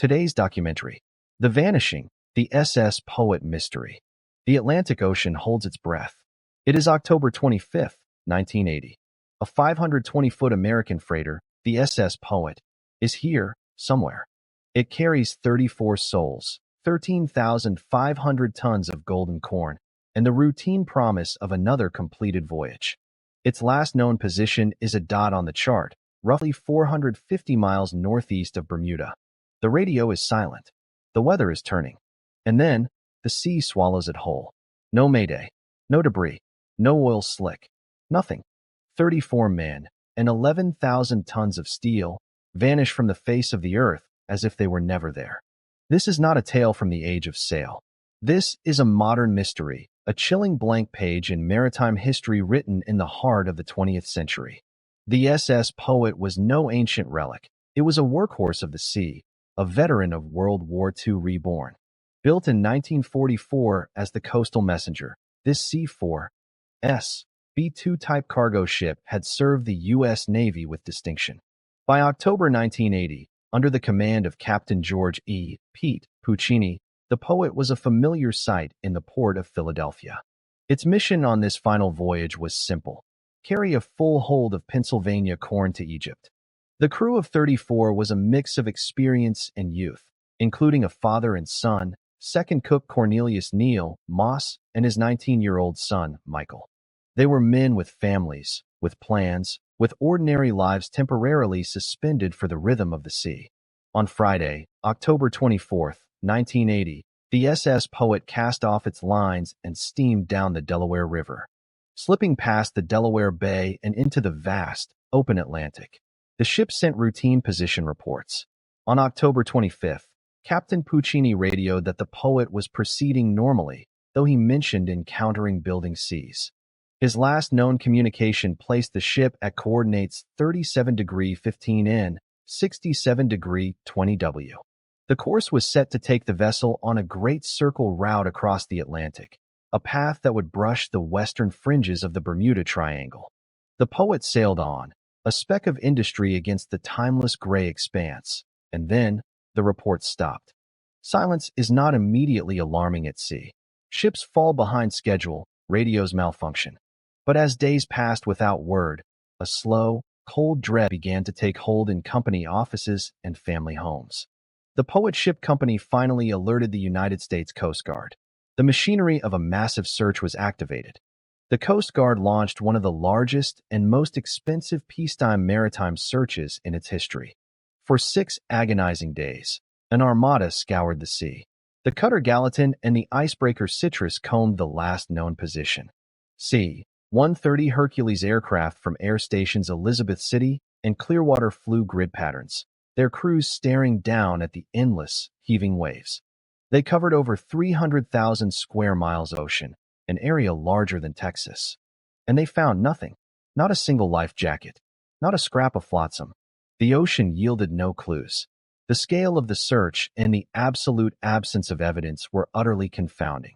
Today's documentary, The Vanishing, the SS Poet Mystery. The Atlantic Ocean holds its breath. It is October 25th, 1980. A 520-foot American freighter, the SS Poet, is here, somewhere. It carries 34 souls, 13,500 tons of golden corn, and the routine promise of another completed voyage. Its last known position is a dot on the chart, roughly 450 miles northeast of Bermuda. The radio is silent. The weather is turning. And then, the sea swallows it whole. No mayday. No debris. No oil slick. Nothing. 34 men and 11,000 tons of steel vanish from the face of the earth as if they were never there. This is not a tale from the age of sail. This is a modern mystery, a chilling blank page in maritime history written in the heart of the 20th century. The SS Poet was no ancient relic. It was a workhorse of the sea, a veteran of World War II reborn. Built in 1944 as the coastal messenger, this C-4S B-2 type cargo ship had served the U.S. Navy with distinction. By October 1980, under the command of Captain George E. Pete Puccini, the Poet was a familiar sight in the port of Philadelphia. Its mission on this final voyage was simple: carry a full hold of Pennsylvania corn to Egypt. The crew of 34 was a mix of experience and youth, including a father and son, second cook Cornelius Neal Moss, and his 19-year-old son, Michael. They were men with families, with plans, with ordinary lives temporarily suspended for the rhythm of the sea. On Friday, October 24th, 1980, the SS Poet cast off its lines and steamed down the Delaware River, slipping past the Delaware Bay and into the vast, open Atlantic. The ship sent routine position reports. On October 25th, Captain Puccini radioed that the Poet was proceeding normally, though he mentioned encountering building seas. His last known communication placed the ship at coordinates 37°15 N, 67°20 W. The course was set to take the vessel on a great circle route across the Atlantic, a path that would brush the western fringes of the Bermuda Triangle. The Poet sailed on, a speck of industry against the timeless gray expanse, and then the report stopped. Silence is not immediately alarming at sea. Ships fall behind schedule, radios malfunction. But as days passed without word, a slow, cold dread began to take hold in company offices and family homes. The Poet Ship Company finally alerted the United States Coast Guard. The machinery of a massive search was activated. The Coast Guard launched one of the largest and most expensive peacetime maritime searches in its history. For 6 agonizing days, an armada scoured the sea. The cutter Gallatin and the icebreaker Citrus combed the last known position. C-130 Hercules aircraft from air stations Elizabeth City and Clearwater flew grid patterns, their crews staring down at the endless, heaving waves. They covered over 300,000 square miles of ocean, an area larger than Texas. And they found nothing, not a single life jacket, not a scrap of flotsam. The ocean yielded no clues. The scale of the search and the absolute absence of evidence were utterly confounding.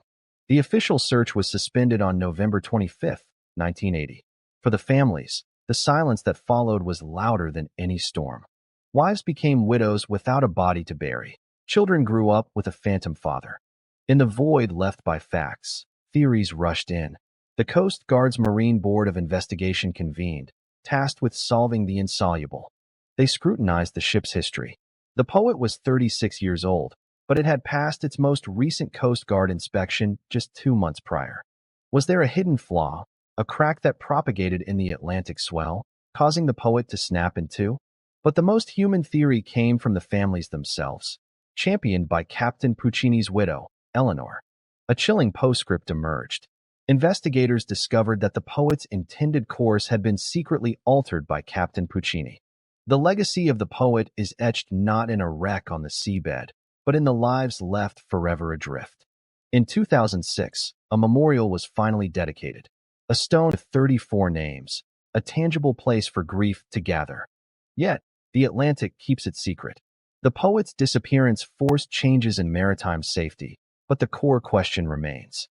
The official search was suspended on November 25th, 1980. For the families, the silence that followed was louder than any storm. Wives became widows without a body to bury. Children grew up with a phantom father. In the void left by facts, theories rushed in. The Coast Guard's Marine Board of Investigation convened, tasked with solving the insoluble. They scrutinized the ship's history. The Poet was 36 years old, but it had passed its most recent Coast Guard inspection just 2 months prior. Was there a hidden flaw, a crack that propagated in the Atlantic swell, causing the Poet to snap in two? But the most human theory came from the families themselves, championed by Captain Puccini's widow, Eleanor. A chilling postscript emerged. Investigators discovered that the Poet's intended course had been secretly altered by Captain Puccini. The legacy of the Poet is etched not in a wreck on the seabed, but in the lives left forever adrift. In 2006, a memorial was finally dedicated. A stone with 34 names, a tangible place for grief to gather. Yet, the Atlantic keeps it secret. The Poet's disappearance forced changes in maritime safety, but the core question remains.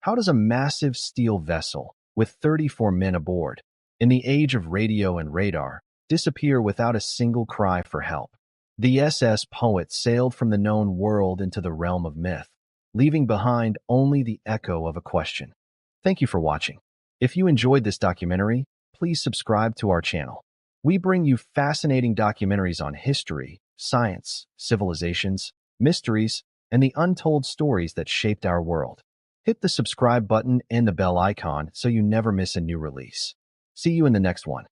How does a massive steel vessel, with 34 men aboard, in the age of radio and radar, disappear without a single cry for help? The SS Poet sailed from the known world into the realm of myth, leaving behind only the echo of a question. Thank you for watching. If you enjoyed this documentary, please subscribe to our channel. We bring you fascinating documentaries on history, science, civilizations, mysteries, and the untold stories that shaped our world. Hit the subscribe button and the bell icon so you never miss a new release. See you in the next one.